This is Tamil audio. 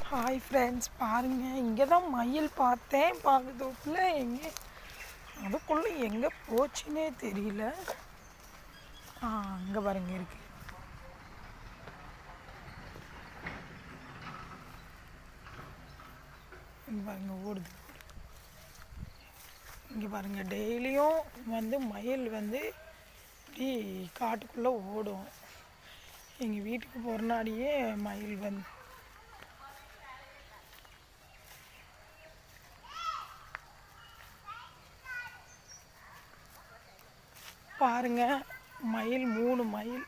ஹாய் ஃப்ரெண்ட்ஸ், பாருங்கள், இங்கே தான் மயில் பார்த்தேன். பார்க்கறதுக்குள்ள எங்கே அதுக்குள்ளே எங்கே போச்சுன்னே தெரியல. அங்கே பாருங்க இருக்கு. இங்கே பாருங்க ஓடுது. இங்கே பாருங்கள், டெய்லியும் மயில் இப்படி காட்டுக்குள்ளே ஓடும். எங்கள் வீட்டுக்கு போகிறனாடியே மயில் பாருங்க, மயில் 3 மயில்